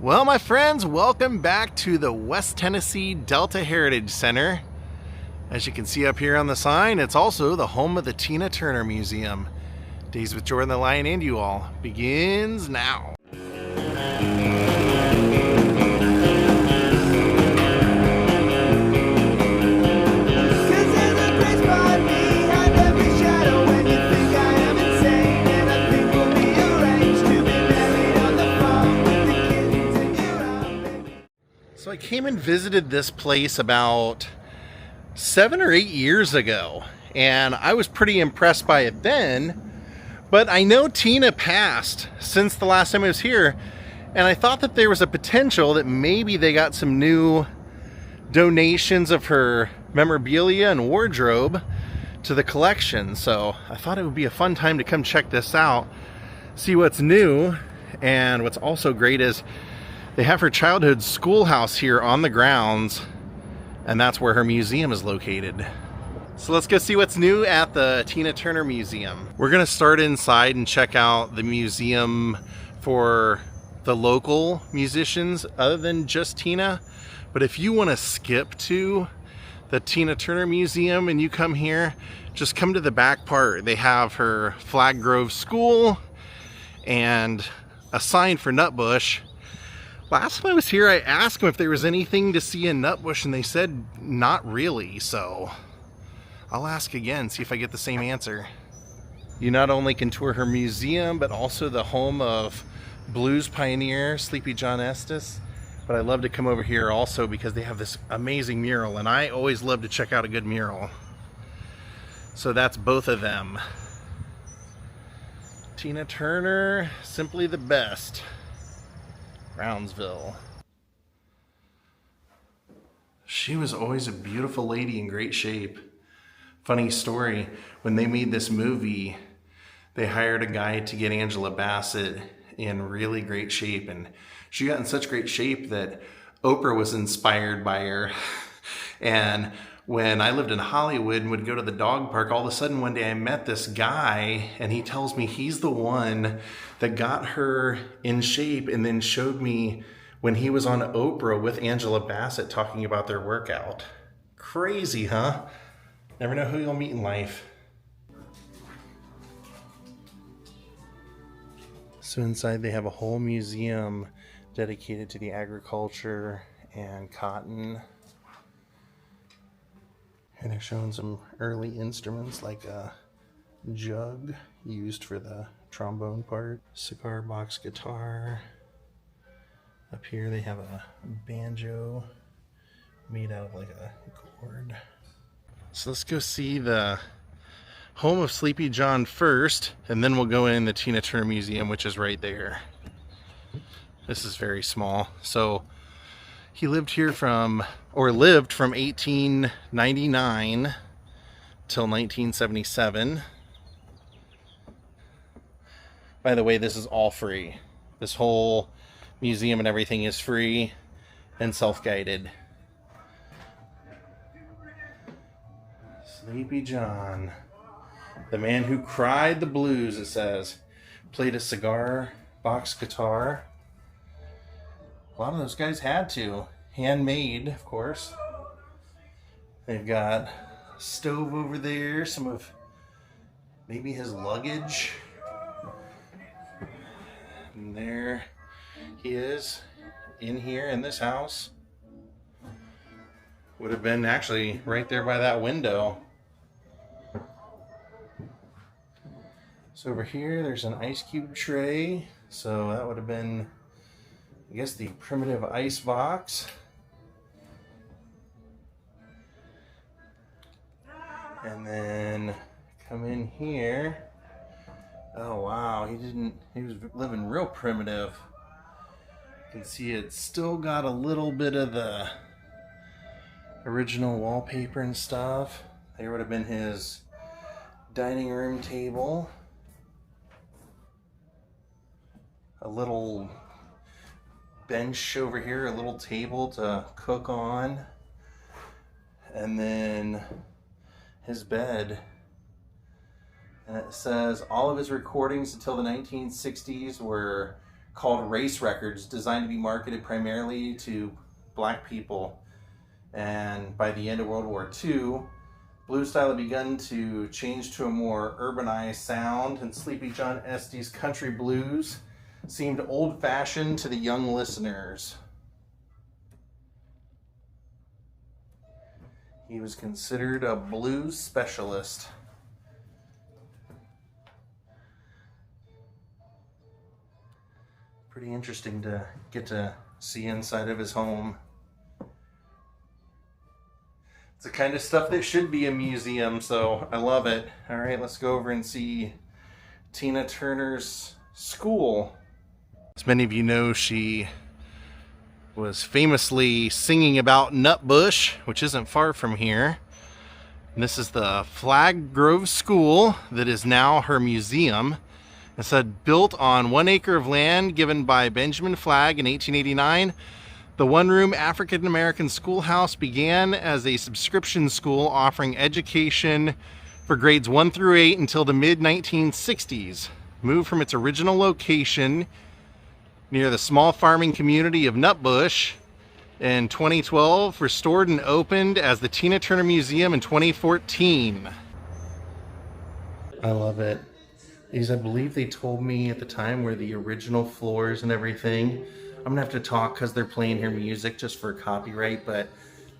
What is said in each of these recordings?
Well, my friends, welcome back to the West Tennessee Delta Heritage Center. As you can see up here on the sign, it's also the home of the Tina Turner Museum. Daze with Jordan the Lion and you all begins now. So I came and visited this place about 7 or 8 years ago, and I was pretty impressed by it then, but I know Tina passed since the last time I was here, and I thought that there was a potential that maybe they got some new donations of her memorabilia and wardrobe to the collection. So I thought it would be a fun time to come check this out, see what's new. And what's also great is they have her childhood schoolhouse here on the grounds, and that's where her museum is located. So let's go see what's new at the Tina Turner Museum. We're gonna start inside and check out the museum for the local musicians other than just Tina. But if you wanna skip to the Tina Turner Museum and you come here, just come to the back part. They have her Flag Grove School and a sign for Nutbush. Last time I was here, I asked them if there was anything to see in Nutbush, and they said not really, so I'll ask again, see if I get the same answer. You not only can tour her museum, but also the home of blues pioneer Sleepy John Estes. But I love to come over here also because they have this amazing mural, and I always love to check out a good mural. So that's both of them. Tina Turner, simply the best. Brownsville. She was always a beautiful lady in great shape. Funny story, when they made this movie, they hired a guy to get Angela Bassett in really great shape, and she got in such great shape that Oprah was inspired by her. And when I lived in Hollywood and would go to the dog park, all of a sudden one day I met this guy, and he tells me he's the one that got her in shape and then showed me when he was on Oprah with Angela Bassett talking about their workout. Crazy, huh? Never know who you'll meet in life. So inside they have a whole museum dedicated to the agriculture and cotton. And they're showing some early instruments like a jug used for the trombone part, cigar box guitar. Up here they have a banjo made out of like a gourd. So let's go see the home of Sleepy John first, and then we'll go in the Tina Turner Museum, which is right there. This is very small. So he lived here from 1899 till 1977. By the way, this is all free. This whole museum and everything is free and self-guided. Sleepy John, the man who cried the blues, it says, played a cigar box guitar. A lot of those guys had to. Handmade, of course. They've got a stove over there, some of maybe his luggage. And there he is in here in this house. Would have been actually right there by that window. So over here there's an ice cube tray. So that would have been, I guess, the primitive ice box. And then come in here. Oh wow, he was living real primitive. You can see it's still got a little bit of the original wallpaper and stuff. There would have been his dining room table. A little bench over here, a little table to cook on. And then his bed. And it says all of his recordings until the 1960s were called Race Records, designed to be marketed primarily to black people. And by the end of World War II, blues style had begun to change to a more urbanized sound, and sleepy John Estes country blues seemed old-fashioned to the young listeners. He was considered a blues specialist. Pretty interesting to get to see inside of his home. It's the kind of stuff that should be a museum, so I love it. All right, let's go over and see Tina Turner's school. As many of you know, she was famously singing about Nutbush, which isn't far from here. And this is the Flag Grove School that is now her museum. It said, built on 1 acre of land given by Benjamin Flagg in 1889, the one-room African-American schoolhouse began as a subscription school offering education for grades 1 through 8 until the mid-1960s. Moved from its original location near the small farming community of Nutbush in 2012, restored and opened as the Tina Turner Museum in 2014. I love it. These, I believe they told me at the time, were the original floors and everything. I'm gonna have to talk because they're playing here music just for copyright, but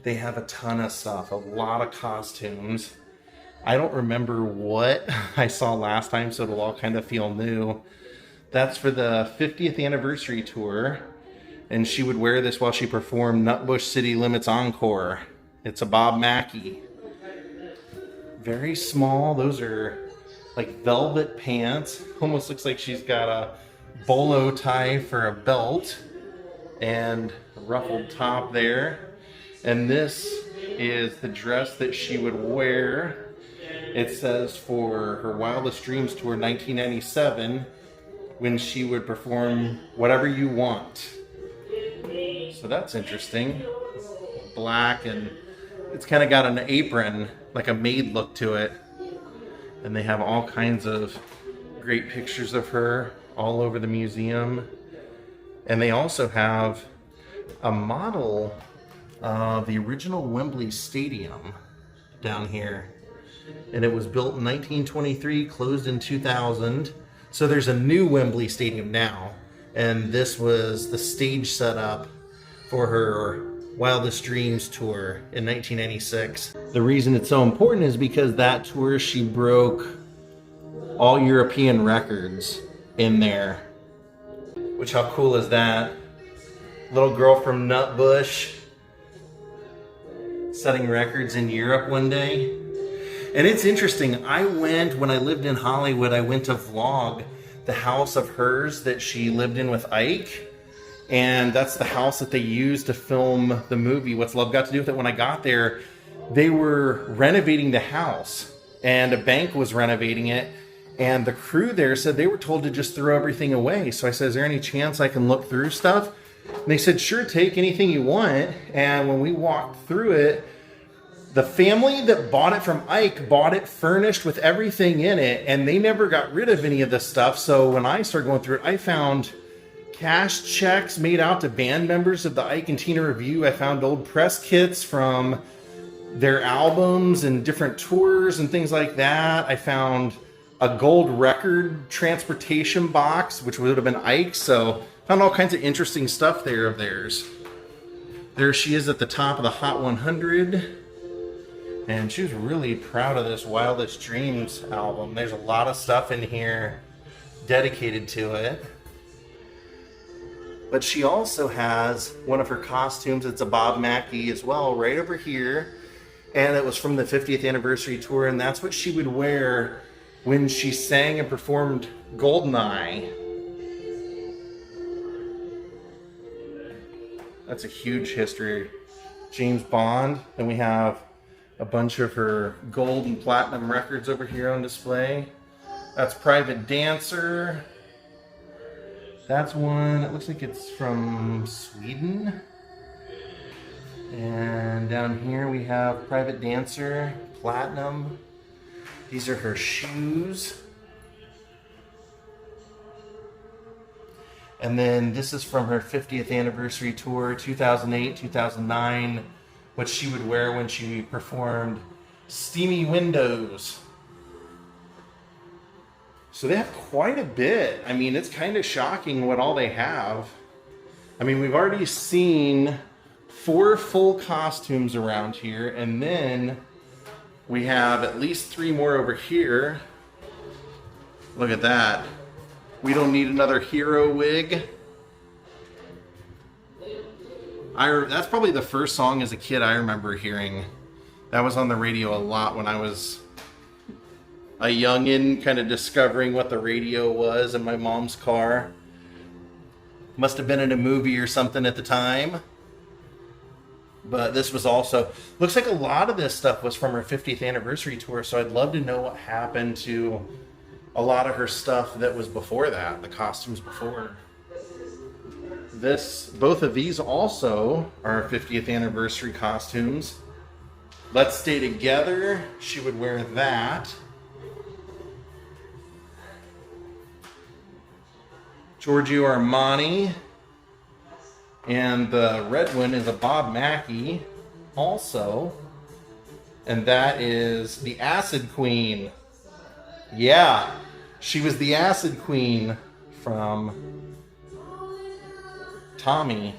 they have a ton of stuff, a lot of costumes. I don't remember what I saw last time, so it'll all kind of feel new. That's for the 50th anniversary tour, and she would wear this while she performed Nutbush City Limits Encore. It's a Bob Mackie. Very small. Those are like velvet pants. Almost looks like she's got a bolo tie for a belt and a ruffled top there. And this is the dress that she would wear. It says for her Wildest Dreams tour 1997, when she would perform Whatever You Want. So that's interesting. Black, and it's kind of got an apron, like a maid look to it. And they have all kinds of great pictures of her all over the museum. And they also have a model of the original Wembley Stadium down here. And it was built in 1923, closed in 2000. So there's a new Wembley Stadium now. And this was the stage setup for her Wildest Dreams tour in 1996. The reason it's so important is because that tour she broke all European records in there. Which, how cool is that? Little girl from Nutbush setting records in Europe one day. And it's interesting, when I lived in Hollywood, I went to vlog the house of hers that she lived in with Ike. And that's the house that they used to film the movie What's Love Got to Do with It. When I got there, they were renovating the house, and a bank was renovating it. And the crew there said they were told to just throw everything away. So I said, is there any chance I can look through stuff? And they said, sure, take anything you want. And when we walked through it, the family that bought it from Ike bought it furnished with everything in it, and they never got rid of any of this stuff. So when I started going through it, I found cash checks made out to band members of the Ike and Tina Review. I found old press kits from their albums and different tours and things like that. I found a gold record transportation box, which would have been Ike's. So found all kinds of interesting stuff there of theirs. There she is at the top of the Hot 100. And she was really proud of this Wildest Dreams album. There's a lot of stuff in here dedicated to it. But she also has one of her costumes. It's a Bob Mackie as well, right over here. And it was from the 50th anniversary tour. And that's what she would wear when she sang and performed Goldeneye. That's a huge history. James Bond. Then we have a bunch of her gold and platinum records over here on display. That's Private Dancer. That's one, it looks like it's from Sweden. And down here we have Private Dancer, platinum. These are her shoes. And then this is from her 50th anniversary tour, 2008, 2009, what she would wear when she performed Steamy Windows. So they have quite a bit. I mean, it's kind of shocking what all they have. I mean, we've already seen 4 full costumes around here, and then we have at least 3 more over here. Look at that. We don't need another hero wig. That's probably the first song as a kid I remember hearing. That was on the radio a lot when I was a youngin', kind of discovering what the radio was in my mom's car. Must have been in a movie or something at the time. But this was also, looks like a lot of this stuff was from her 50th anniversary tour, so I'd love to know what happened to a lot of her stuff that was before that, the costumes before. Both of these also are 50th anniversary costumes. Let's Stay Together, she would wear that. Giorgio Armani. And the red one is a Bob Mackie also. And that is the Acid Queen. Yeah, she was the Acid Queen from Tommy.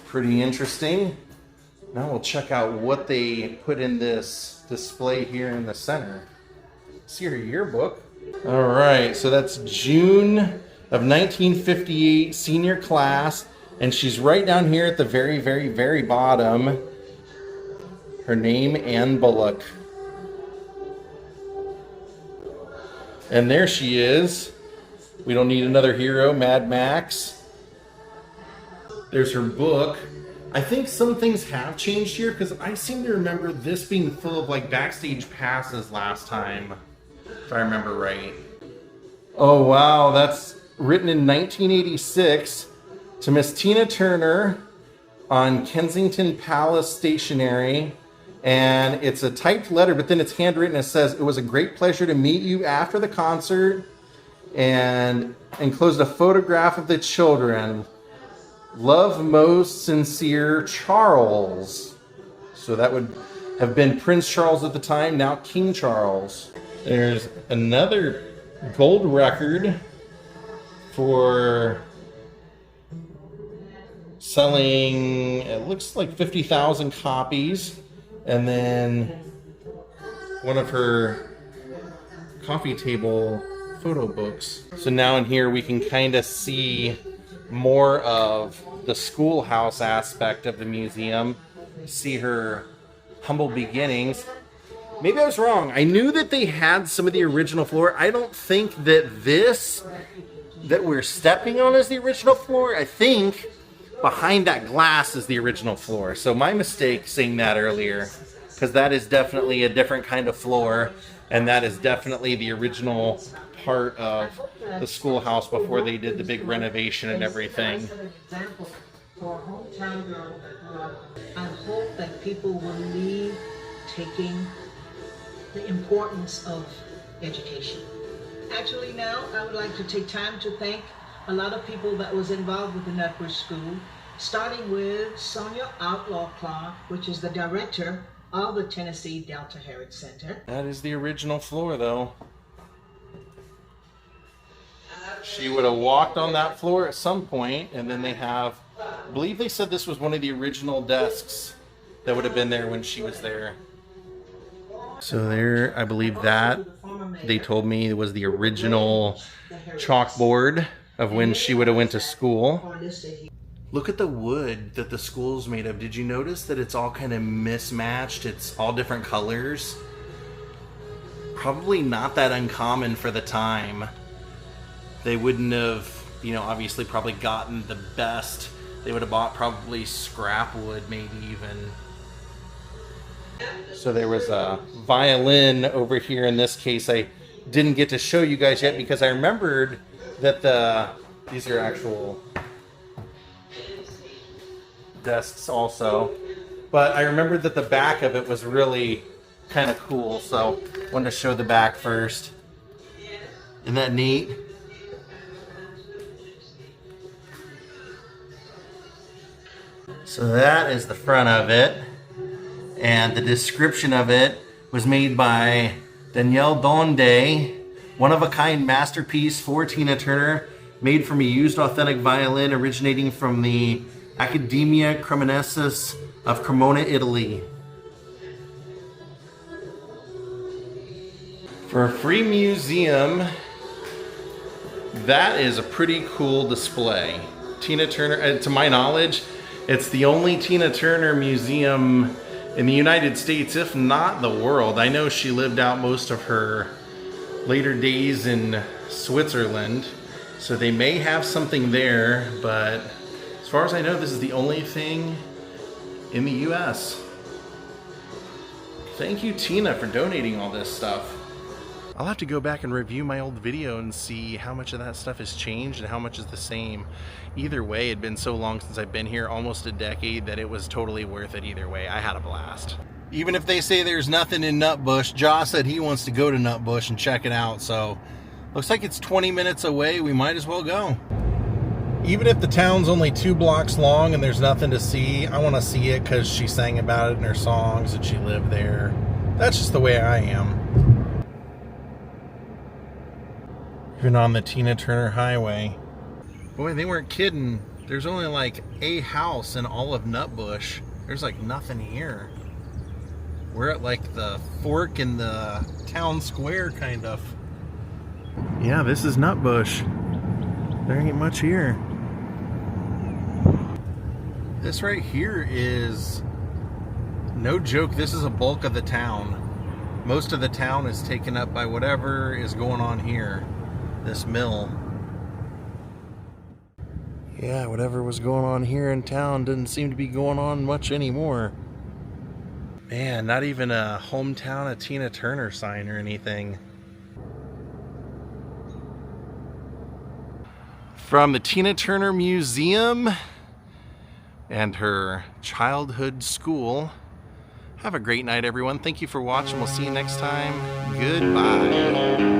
Pretty interesting. Now we'll check out what they put in this display here in the center. See her yearbook. All right, so that's June of 1958, senior class. And she's right down here at the very, very, very bottom. Her name, Ann Bullock. And there she is. We don't need another hero, Mad Max. There's her book. I think some things have changed here because I seem to remember this being full of like backstage passes last time, if I remember right. Oh wow, that's written in 1986 to Miss Tina Turner on Kensington Palace Stationery. And it's a typed letter, but then it's handwritten. It says, "It was a great pleasure to meet you after the concert," and enclosed a photograph of the children. Love, most sincere, Charles. So that would have been Prince Charles at the time, now King Charles. There's another gold record for selling, it looks like 50,000 copies. And then one of her coffee table photo books. So now in here we can kind of see more of the schoolhouse aspect of the museum. See her humble beginnings. Maybe I was wrong. I knew that they had some of the original floor. I don't think that this that we're stepping on is the original floor. I think behind that glass is the original floor. So my mistake saying that earlier, because that is definitely a different kind of floor, and that is definitely the original part of the schoolhouse before they did the big renovation and everything. For a hometown girl that grew up, I hope that people will leave taking the importance of education. Actually now, I would like to take time to thank a lot of people that was involved with the Nutbush School, starting with Sonia Outlaw Clark, which is the director of the Tennessee Delta Heritage Center. That is the original floor, though. She would have walked on that floor at some point, and then they have, I believe they said this was one of the original desks that would have been there when she was there. So there, I believe that, they told me it was the original chalkboard of when she would have went to school. Look at the wood that the school's made of. Did you notice that it's all kind of mismatched? It's all different colors. Probably not that uncommon for the time. They wouldn't have, you know, obviously probably gotten the best. They would have bought probably scrap wood, maybe even. So there was a violin over here. In this case, I didn't get to show you guys yet because I remembered that these are actual desks also. But I remembered that the back of it was really kind of cool, so I wanted to show the back first. Isn't that neat? So that is the front of it. And the description of it was made by Danielle Donde, one-of-a-kind masterpiece for Tina Turner, made from a used authentic violin originating from the Accademia Cremonensis of Cremona, Italy. For a free museum, that is a pretty cool display. Tina Turner, to my knowledge, it's the only Tina Turner museum in the United States, if not the world. I know she lived out most of her later days in Switzerland, so they may have something there, but as far as I know, this is the only thing in the US. Thank you, Tina, for donating all this stuff. I'll have to go back and review my old video and see how much of that stuff has changed and how much is the same. Either way, it'd been so long since I've been here, almost a decade, that it was totally worth it either way. I had a blast. Even if they say there's nothing in Nutbush, Josh said he wants to go to Nutbush and check it out, so looks like it's 20 minutes away. We might as well go. Even if the town's only 2 blocks long and there's nothing to see, I want to see it because she sang about it in her songs and she lived there. That's just the way I am. Even on the Tina Turner Highway. Boy, they weren't kidding. There's only like a house in all of Nutbush. There's like nothing here. We're at like the fork in the town square, kind of. Yeah, this is Nutbush. There ain't much here. This right here is, no joke, this is a bulk of the town. Most of the town is taken up by whatever is going on here. This mill. Yeah, whatever was going on here in town didn't seem to be going on much anymore. Man, not even a hometown of Tina Turner sign or anything. From the Tina Turner Museum and her childhood school. Have a great night, everyone. Thank you for watching. We'll see you next time. Goodbye.